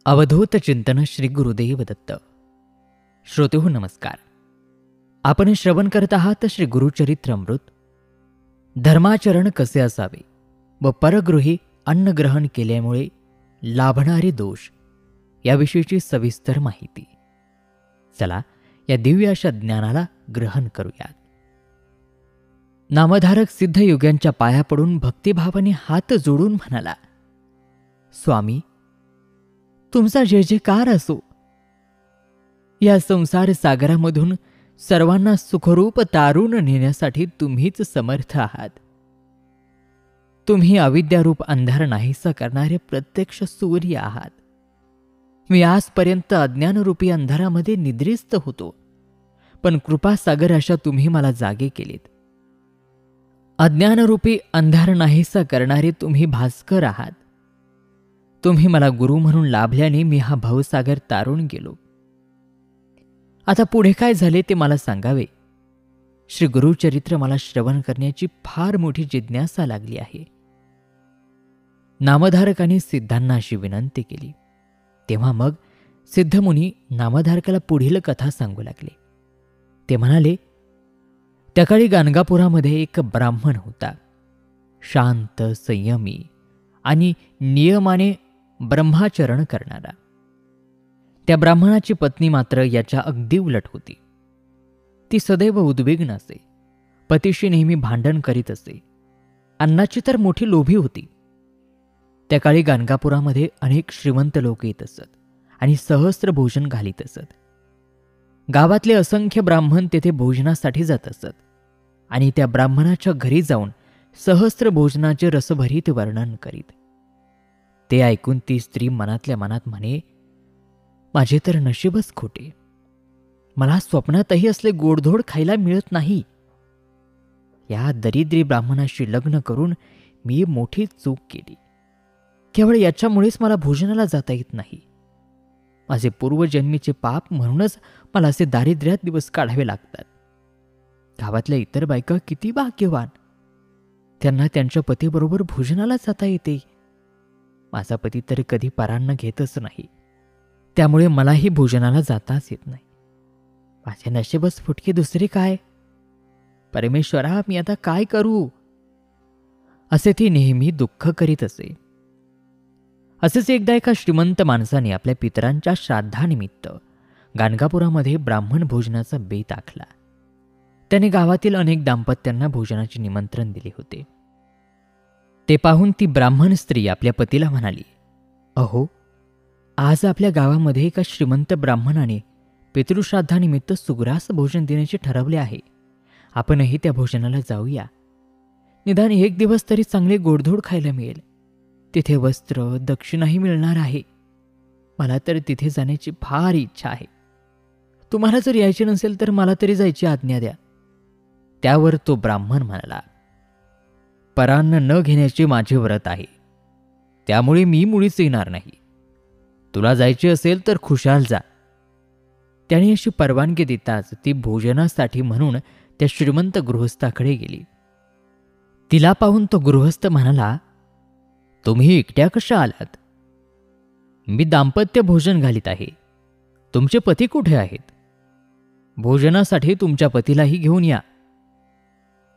अवधूत चिंतन श्री गुरुदेव दत्त. श्रोतेहो नमस्कार. आपण श्रवण करत आहात श्री गुरुचरित्रामृत. धर्माचरण कसे असावे व परगृही अन्न ग्रहण केल्यामुळे लाभणारे दोष याविषयीची सविस्तर माहिती. चला या दिव्य अशा ज्ञानाला ग्रहण करूयात. नामधारक सिद्धयोग्यांच्या पाया पडून भक्तिभावाने हात जोडून म्हणाला, स्वामी, तुमचा जय जयकार असो. या संसार सागरामधून सर्वांना सुखरूप तारून नेण्यासाठी तुम्हीच समर्थ आहात. तुम्ही अविद्यारूप अंधार नाहीसा करणारे प्रत्यक्ष सूर्य आहात. मी आजपर्यंत अज्ञानरूपी अंधारामध्ये निद्रिस्त होतो, पण कृपासागर अशा तुम्ही मला जागे केलेत. अज्ञानरूपी अंधार नाहीसा करणारे तुम्ही भास्कर आहात. तुम्ही मला गुरु म्हणून लाभल्याने मी हा भवसागर तारून गेलो. आता पुढे काय झाले ते मला सांगावे. श्री गुरुचरित्र मला श्रवण करण्याची फार मोठी जिज्ञासा लागली आहे. नामधारकाने सिद्धांना अशी विनंती केली. तेव्हा मग सिद्धमुनी नामधारकाला पुढील कथा सांगू लागले. ते म्हणाले, त्या काळी गाणगापुरामध्ये एक ब्राह्मण होता. शांत, संयमी आणि नियमाने ब्रह्माचरण करणारा. त्या ब्राह्मणाची पत्नी मात्र याच्या अगदी उलट होती. ती सदैव उद्विग्न असे, पतीशी नेहमी भांडण करीत असे. अन्नाची तर मोठी लोभी होती. त्या काळी गाणगापुरामध्ये अनेक श्रीमंत लोक येत असत आणि सहस्त्र भोजन घालीत असत. गावातले असंख्य ब्राह्मण तेथे भोजनासाठी जात असत आणि त्या ब्राह्मणाच्या घरी जाऊन सहस्त्र भोजनाचे रसभरीत वर्णन करीत. ते ऐकून ती स्त्री मनातल्या मनात म्हणे, माझे तर नशीबच खोटे. मला स्वप्नातही असले गोडधोड खायला मिळत नाही. या दरिद्री ब्राह्मणाशी लग्न करून मी मोठी चूक केली. केवळ याच्यामुळेच मला भोजनाला जाता येत नाही. माझे पूर्वजन्मीचे पाप म्हणूनच मला असे दारिद्र्यात दिवस काढावे लागतात. गावातल्या इतर बायका किती भाग्यवान. त्यांना त्यांच्या पतीबरोबर भोजनाला जाता येते. माझा पती तर कधी परान्न घेतच नाही. त्यामुळे मलाही भोजनाला जाताच येत नाही. माझे नशीबच फुटके, दुसरे काय. परमेश्वरा, मी आता काय करू, असे ती नेहमी दुःख करीत असे. असेच एकदा एका श्रीमंत माणसाने आपल्या पितरांच्या श्राद्धानिमित्त गाणगापुरामध्ये ब्राह्मण भोजनाचा बेत आखला. त्याने गावातील अनेक दाम्पत्यांना भोजनाचे निमंत्रण दिले होते. ते पाहून ती ब्राह्मण स्त्री आपल्या पतीला म्हणाली, अहो, आज आपल्या गावामध्ये एका श्रीमंत ब्राह्मणाने पितृश्राद्धानिमित्त सुग्रास भोजन देण्याचे ठरवले आहे. आपणही त्या भोजनाला जाऊया. निदान एक दिवस तरी चांगले गोडधोड खायला मिळेल. तिथे वस्त्र, दक्षिणाही मिळणार आहे. मला तर तिथे जाण्याची फार इच्छा आहे. तुम्हाला जर यायचे नसेल तर मला तरी जायची आज्ञा द्या. त्यावर तो ब्राह्मण म्हणाला, परान्न न घेण्याचे माझे व्रत आहे, त्यामुळे मी मुळीच येणार नाही. तुला जायचे असेल तर खुशाल जा. त्याने अशी परवानगी देताच ती भोजनासाठी म्हणून त्या श्रीमंत गृहस्थाकडे गेली. तिला पाहून तो गृहस्थ म्हणाला, तुम्ही एकट्या कशा आलात? मी दाम्पत्य भोजन घालीत आहे. तुमचे पती कुठे आहेत? भोजनासाठी तुमच्या पतीलाही घेऊन या.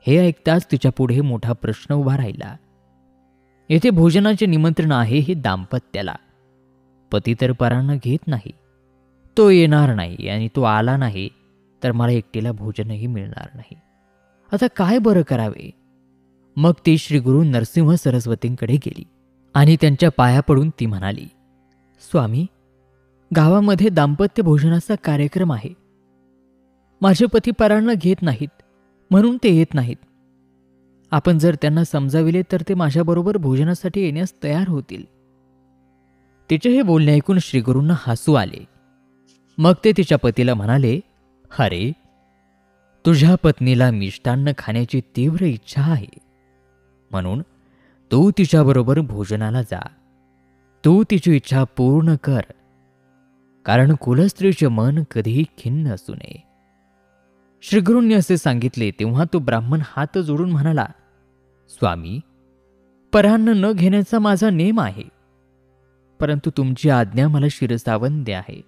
हे ऐकताच तिच्या पुढे मोठा प्रश्न उभा राहिला. येथे भोजनाचे निमंत्रण आहे हे दाम्पत्याला. पती तर परान्न घेत नाही. तो येणार नाही आणि तो आला नाही तर मला एकटीला भोजनही मिळणार नाही. आता काय बरं करावे? मग ती श्री गुरु नरसिंह सरस्वतींकडे गेली आणि त्यांच्या पाया पडून ती म्हणाली, स्वामी, गावामध्ये दाम्पत्य भोजनाचा कार्यक्रम आहे. माझे पती परान्न घेत नाहीत म्हणून ते येत नाहीत. आपण जर त्यांना समजाविले तर ते माझ्याबरोबर भोजनासाठी येण्यास तयार होतील. तिचे हे बोलणे ऐकून श्रीगुरूंना हसू आले. मग ते तिच्या पतीला म्हणाले, अरे, तुझ्या पत्नीला मिष्टान्न खाण्याची तीव्र इच्छा आहे, म्हणून तू तिच्याबरोबर भोजनाला जा. तू तिची इच्छा पूर्ण कर, कारण कुलस्त्रीचे मन कधीही खिन्न असू नये. श्रीगुरूंनी असे सांगितले तेव्हा तो ब्राह्मण हात जोडून म्हणाला, स्वामी, परान्न न घेण्याचा माझा नेम आहे. परंतु तुमची आज्ञा मला शिरसावंद्य आहे.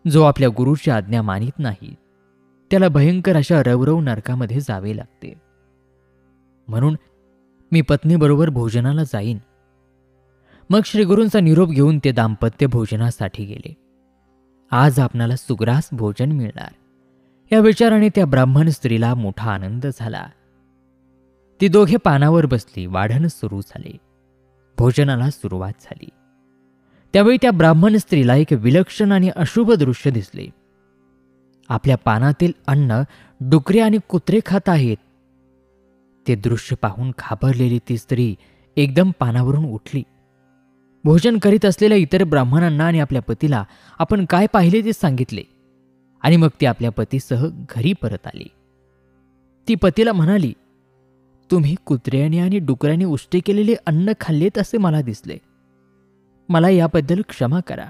जो आपल्या गुरुची आज्ञा मानित नाही त्याला भयंकर अशा रवरव नरकामध्ये जावे लागते. म्हणून मी पत्नीबरोबर भोजनाला जाईन. मग श्रीगुरूंचा निरोप घेऊन ते दाम्पत्य भोजनासाठी गेले. आज आपणाला सुग्रास भोजन मिळणार या विचाराने त्या ब्राह्मण स्त्रीला मोठा आनंद झाला. ती दोघे पानावर बसली. वाढण सुरू झाले. भोजनाला सुरुवात झाली. त्यावेळी त्या ब्राह्मण स्त्रीला एक विलक्षण आणि अशुभ दृश्य दिसले. आपल्या पानातील अन्न डुकरे आणि कुत्रे खात आहेत. ते दृश्य पाहून घाबरलेली ती स्त्री एकदम पानावरून उठली. भोजन करीत असलेल्या इतर ब्राह्मणांना आणि आपल्या पतीला आपण काय पाहिले ते सांगितले आणि मग ती आपल्या पतीसह घरी परत आली. ती पतीला म्हणाली, तुम्ही कुत्र्याने आणि डुकराने उष्टी केलेले अन्न खाल्लेत असे मला दिसले. मला याबद्दल क्षमा करा.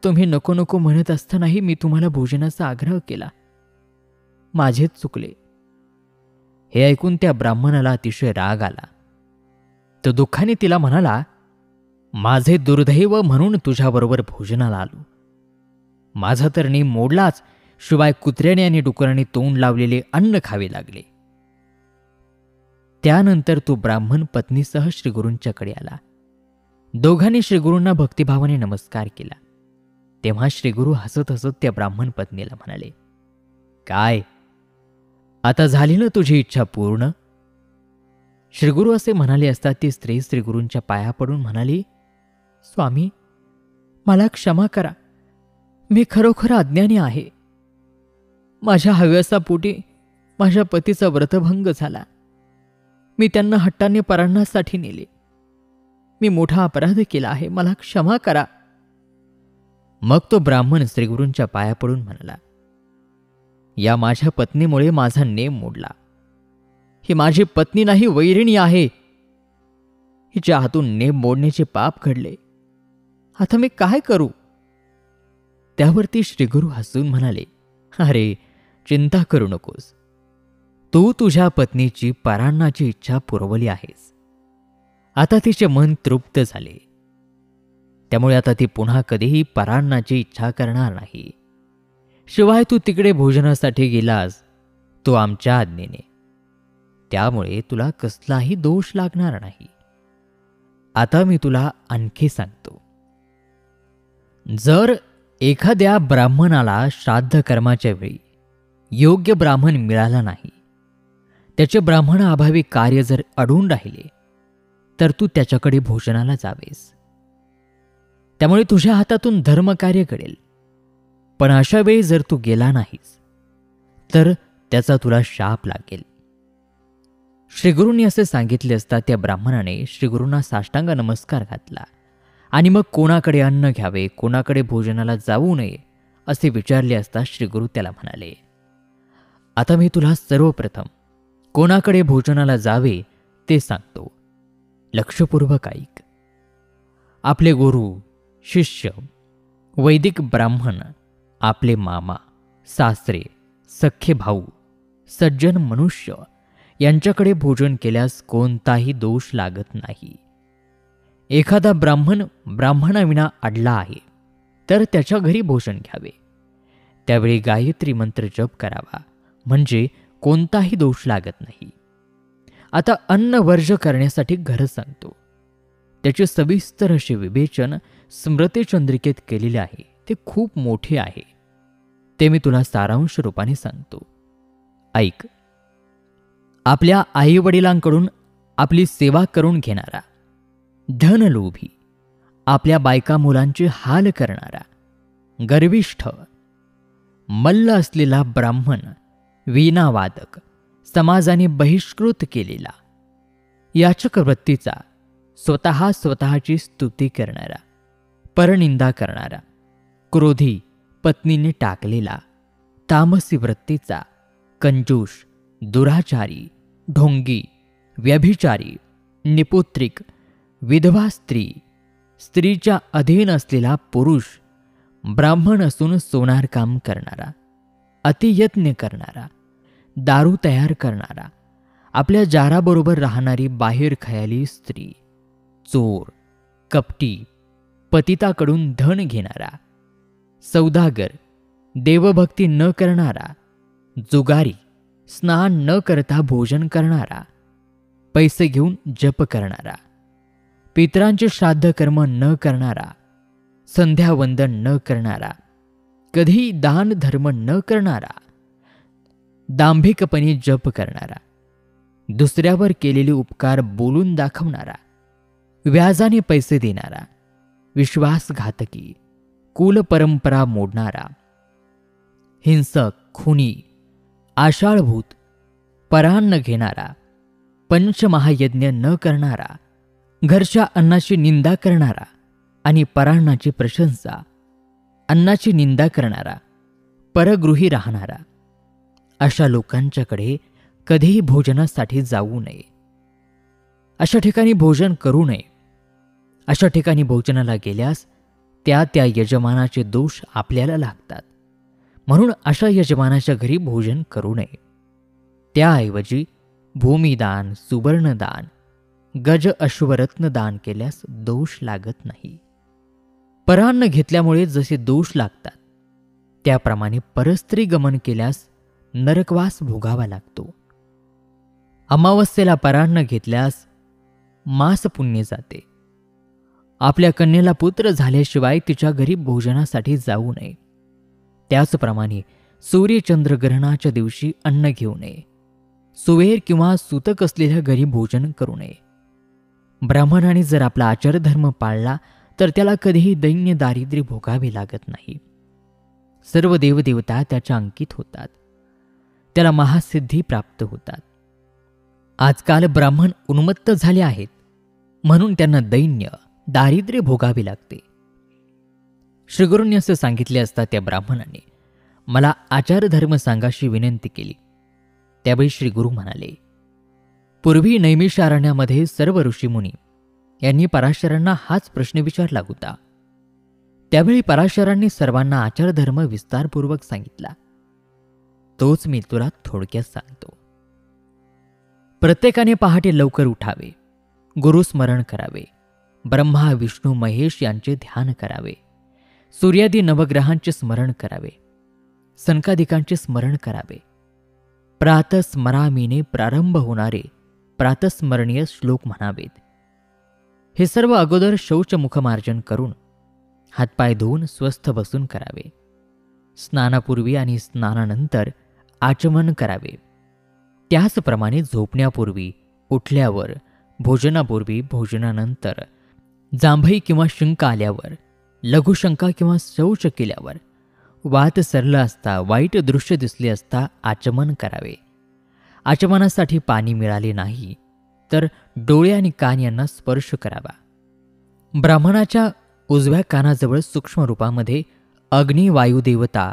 तुम्ही नको नको म्हणत असतानाही मी तुम्हाला भोजनाचा आग्रह केला. माझेच चुकले. हे ऐकून त्या ब्राह्मणाला अतिशय राग आला. तो दुःखाने तिला म्हणाला, माझे दुर्दैव म्हणून तुझ्याबरोबर भोजनाला आलो. माझा तर नेम मोडलाच, शिवाय कुत्र्याने आणि डुकराने तोंड लावलेले अन्न खावे लागले. त्यानंतर तो ब्राह्मण पत्नीसह श्रीगुरूंच्याकडे आला. दोघांनी श्रीगुरूंना भक्तिभावाने नमस्कार केला. तेव्हा श्रीगुरू हसत हसत त्या ब्राह्मण पत्नीला म्हणाले, काय आता झाली ना तुझी इच्छा पूर्ण? श्रीगुरू असे म्हणाले असता ती स्त्री श्रीगुरूंच्या पाया पडून म्हणाली, स्वामी, मला क्षमा करा. मी खरोखर अज्ञानी आहे. माझ्या हव्यासापोटी माझ्या पतीचा व्रतभंग झाला. मी त्यांना हट्टाने पराण्यासाठी नेले. मी मोठा अपराध केला आहे. मला क्षमा करा. मग तो ब्राह्मण श्रीगुरूंच्या पाया पडून म्हणाला, या माझ्या पत्नीमुळे माझा नेम मोडला. ही माझी पत्नी नाही, वैरिणी आहे. हिच्या हातून नेम मोडण्याचे पाप घडले. आता मी काय करू? त्यावरती श्रीगुरू हसून म्हणाले, अरे चिंता करू नकोस. तू तुझ्या पत्नीची पराण्याची इच्छा पुरवली आहेस. आता तिचे मन तृप्त झाले. त्यामुळे आता ती पुन्हा कधीही पराण्याची इच्छा करणार नाही. शिवाय तू तिकडे भोजनासाठी गेलास तो आमच्या आज्ञेने. त्यामुळे तुला कसलाही दोष लागणार नाही. आता मी तुला आणखी सांगतो. जर एखाद्या ब्राह्मणाला श्राद्ध कर्माच्या वेळी योग्य ब्राह्मण मिळाला नाही, त्याचे ब्राह्मणाअभावी कार्य जर अडून राहिले, तर तू त्याच्याकडे भोजनाला जावेस. त्यामुळे तुझ्या हातातून धर्मकार्य घडेल. पण अशा वेळी जर तू गेला नाहीस तर त्याचा तुला शाप लागेल. श्रीगुरूंनी असे सांगितले असता त्या ब्राह्मणाने श्रीगुरूंना साष्टांग नमस्कार घातला आणि मग कोणाकडे अन्न घ्यावे, कोणाकडे भोजनाला जाऊ नये असे विचारले असता श्रीगुरू त्याला म्हणाले, आता मी तुला सर्वप्रथम कोणाकडे भोजनाला जावे ते सांगतो. लक्षपूर्वक ऐक. आपले गुरु, शिष्य, वैदिक ब्राह्मण, आपले मामा, सासरे, सख्खे भाऊ, सज्जन मनुष्य यांच्याकडे भोजन केल्यास कोणताही दोष लागत नाही. एखादा ब्राह्मण ब्राह्मणाविना अडला आहे तर त्याच्या घरी भोजन घ्यावे. त्यावेळी गायत्री मंत्र जप करावा, म्हणजे कोणताही दोष लागत नाही. आता अन्न वर्ज करण्यासाठी घर सांगतो. त्याचे सविस्तर असे विवेचन स्मृतिचंद्रिकेत केलेले आहे. ते खूप मोठे आहे. ते मी तुला सारांश रूपाने सांगतो. ऐक. आपल्या आईवडिलांकडून आपली सेवा करून घेणारा, धनलोभी, आपल्या बायका मुलांचे हाल करणारा, गर्विष्ठ, मल्ल असलेला ब्राह्मण, वीणावादक, समाजाने बहिष्कृत केलेला, याचक वृत्तीचा, स्वतःची स्तुती करणारा, परनिंदा करणारा, क्रोधी, पत्नीने टाकलेला, तामसी वृत्तीचा, कंजूष, दुराचारी, ढोंगी, व्यभिचारी, निपुत्रिक, विधवा स्त्री, स्त्रीच्या अधीन असलेला पुरुष, ब्राह्मण असून सोनार काम करणारा, अतियत्न करणारा, दारू तयार करणारा, आपल्या जाराबरोबर राहणारी बाहेर खयाली स्त्री, चोर, कपटी, पतिताकडून धन घेणारा, सौदागर, देवभक्ती न करणारा, जुगारी, स्नान न करता भोजन करणारा, पैसे घेऊन जप करणारा, पितरांचे श्राद्ध कर्म न करणारा, संध्यावंदन न करणारा, कधी दान धर्म न करणारा, दांभिकपणे जप करणारा, दुसऱ्यावर केलेले उपकार बोलून दाखवणारा, व्याजाने पैसे देणारा, विश्वासघातकी, कुल परंपरा मोडणारा, हिंसक, खुनी, आशाळभूत, परान्न घेणारा, पंचमहायज्ञ न करणारा, घरच्या अन्नाची निंदा करणारा आणि परान्नाची प्रशंसा, अन्नाची निंदा करणारा, परगृही राहणारा, अशा लोकांच्याकडे कधीही भोजनासाठी जाऊ नये. अशा ठिकाणी भोजन करू नये. अशा ठिकाणी भोजनाला गेल्यास त्या यजमानाचे दोष आपल्याला लागतात. म्हणून अशा यजमानाच्या घरी भोजन करू नये. त्याऐवजी भूमिदान, सुवर्णदान, गज अश्वरत्न दान केल्यास दोष लागत नाही. परान्न घेतल्यामुळे जसे दोष लागतात त्याप्रमाणे परस्त्री गमन केल्यास नरकवास भोगावा लागतो. अमावस्येला परान्न घेतल्यास मास पुण्य जाते. आपल्या कन्येला पुत्र झाल्याशिवाय तिच्या घरी भोजनासाठी जाऊ नये. त्याचप्रमाणे सूर्यचंद्रग्रहणाच्या दिवशी अन्न घेऊ नये. सुवेर किंवा सूतक असलेल्या घरी भोजन करू नये. ब्राह्मणाने जर आपला आचारधर्म पाळला तर त्याला कधीही दैन्य दारिद्र्य भोगावे लागत नाही. सर्व देवदेवता त्याच्या अंकित होतात. त्याला महासिद्धी प्राप्त होतात. आजकाल ब्राह्मण उन्मत्त झाले आहेत म्हणून त्यांना दैन्य दारिद्र्य भोगावे लागते. श्रीगुरूंनी असे सांगितले असता त्या ब्राह्मणाने मला आचारधर्म सांगाशी विनंती केली. त्यावेळी श्रीगुरू म्हणाले, पूर्वी नैमिषारण्यामध्ये सर्व ऋषीमुनी यांनी पराशरांना हाच प्रश्न विचारला होता. त्यावेळी पराशरांनी सर्वांना आचारधर्म विस्तारपूर्वक सांगितला. तोच मी तुला थोडक्यात सांगतो. प्रत्येकाने पहाटे लवकर उठावे, गुरुस्मरण करावे, ब्रह्मा विष्णू महेश यांचे ध्यान करावे, सूर्यादी नवग्रहांचे स्मरण करावे, सनकादिकांचे स्मरण करावे, प्रातस्मरामीने प्रारंभ होणारे प्रातस्मरणीय श्लोक म्हणावेत. हे सर्व अगोदर शौचमुखमार्जन करून हातपाय धुवून स्वस्थ बसून करावे. स्नानापूर्वी आणि स्नानानंतर आचमन करावे. त्याचप्रमाणे झोपण्यापूर्वी, उठल्यावर, भोजनापूर्वी, भोजनानंतर, जांभई किंवा शंका आल्यावर, लघुशंका किंवा शौच केल्यावर, वात सरला असता, वाईट दृश्य दिसले असता आचमन करावे. आचमनासाठी पाणी मिळाले नाही तर डोळे आणि कान यांना स्पर्श करावा. ब्राह्मणाच्या उजव्या कानाजवळ सूक्ष्म रूपामध्ये अग्नी, वायुदेवता,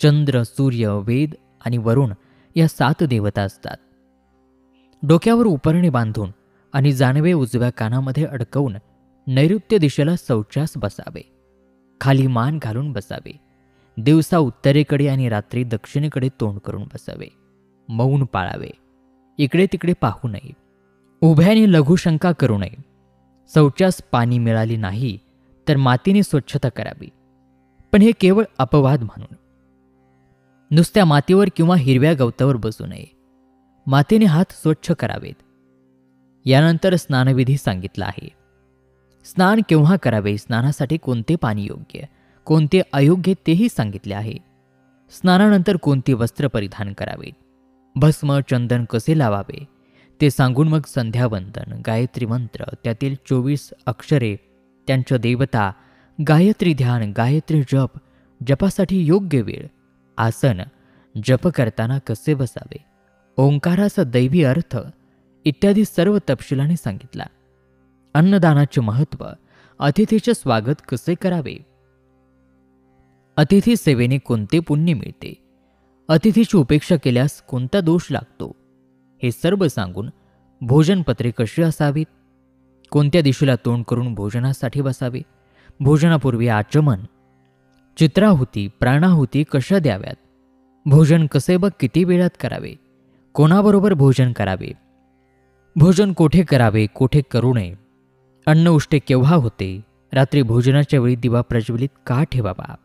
चंद्र, सूर्य, वेद आणि वरुण या 7 देवता असतात. डोक्यावर उपरणे बांधून आणि जानवे उजव्या कानामध्ये अडकवून नैऋत्य दिशेला शौचास बसावे. खाली मान घालून बसावे. दिवसा उत्तरेकडे आणि रात्री दक्षिणेकडे तोंड करून बसावे. मौन पाळावे. इकडे तिकडे पाहू नये. उभ्याने लघुशंका करू नये. शौचास पाणी मिळाले नाही तर मातीने स्वच्छता करावी, पण हे केवळ अपवाद म्हणून. नुसत्या मातीवर किंवा हिरव्या गवतावर बसू नये. मातीने हात स्वच्छ करावेत. यानंतर स्नानविधी सांगितला आहे. स्नान केव्हा करावे, स्नानासाठी कोणते पाणी योग्य, कोणते अयोग्य तेही सांगितले आहे. स्नानानंतर कोणते वस्त्र परिधान करावे, भस्म चंदन कसे लावावे ते सांगून मग संध्यावंदन, गायत्री मंत्र, त्यातील 24 अक्षरे, त्यांच्या देवता, गायत्री ध्यान, गायत्री जप, जपासाठी योग्य वेळ, आसन, जप करताना कसे बसावे, ओंकाराचा दैवी अर्थ इत्यादी सर्व तपशिलाने सांगितला. अन्नदानाचे महत्त्व, अतिथीचे स्वागत कसे करावे, अतिथी सेवेने कोणते पुण्य मिळते, अतिथीची उपेक्षा केल्यास कोणता दोष लागतो, हे सर्व सांगून भोजनपत्रे कशी असावीत, कोणत्या दिशेला तोंड करून भोजनासाठी बसावे, भोजनापूर्वी आचमन, चित्राहुती, प्राणाहुती कशा द्याव्यात, भोजन कसे व किती वेळात करावे, कोणाबरोबर भोजन करावे, भोजन कोठे करावे, कोठे करू नये, अन्न उष्टे केव्हा होते, रात्री भोजनाच्या वेळी दिवा प्रज्वलित का ठेवावा,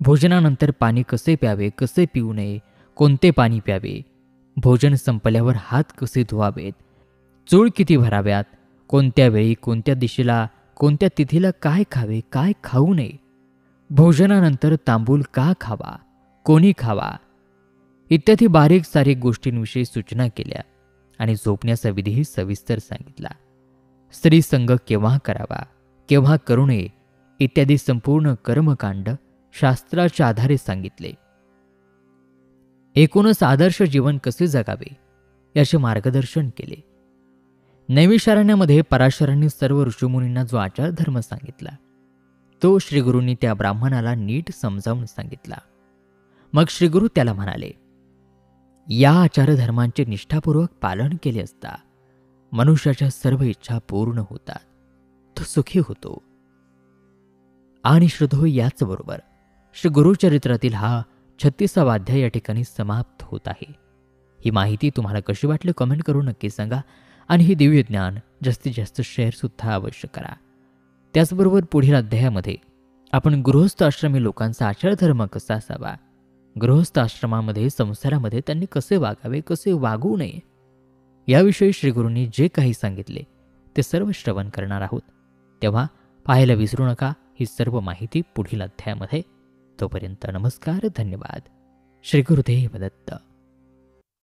भोजनानंतर पाणी कसे प्यावे, कसे पिऊ नये, कोणते पाणी प्यावे, भोजन संपल्यावर हात कसे धुवावेत, चूळ किती भराव्यात, कोणत्या वेळी, कोणत्या दिशेला, कोणत्या तिथीला काय खावे, काय खाऊ नये, भोजनानंतर तांबूल का खावा, कोणी खावा, इत्यादी बारीक सारीक गोष्टींविषयी सूचना केल्या आणि झोपण्याचा विधीही सविस्तर सांगितला. स्त्री संग केव्हा करावा, केव्हा करू नये इत्यादी संपूर्ण कर्मकांड शास्त्राच्या आधारे सांगितले. एकूणच आदर्श जीवन कसे जगावे याचे मार्गदर्शन केले. नैमिषारण्यामध्ये पराशरांनी सर्व ऋषीमुनींना जो आचारधर्म सांगितला तो श्रीगुरूंनी त्या ब्राह्मणाला नीट समजावून सांगितला. मग श्रीगुरू त्याला म्हणाले, या आचारधर्मांचे निष्ठापूर्वक पालन केले असता मनुष्याच्या सर्व इच्छा पूर्ण होतात, तो सुखी होतो. आणि श्रोतो, याच बरोबर श्री गुरुचरित्रातील हा 36वा अध्याय या ठिकाणी समाप्त होत आहे. ही माहिती तुम्हाला कशी वाटली कमेंट करून नक्की सांगा आणि हे दिव्य ज्ञान जास्तीत जास्त शेअर सुद्धा अवश्य करा. त्याचबरोबर पुढील अध्यायामध्ये आपण गृहस्थ आश्रमी लोकांचा आचारधर्म कसा असावा, गृहस्थ आश्रमामध्ये संसारामध्ये त्यांनी कसे वागावे, कसे वागू नये याविषयी श्रीगुरूंनी जे काही सांगितले ते सर्व श्रवण करणार आहोत. तेव्हा पाहायला विसरू नका ही सर्व माहिती पुढील अध्यायामध्ये. तोपर्यंत नमस्कार, धन्यवाद. श्री गुरुदेव दत्त.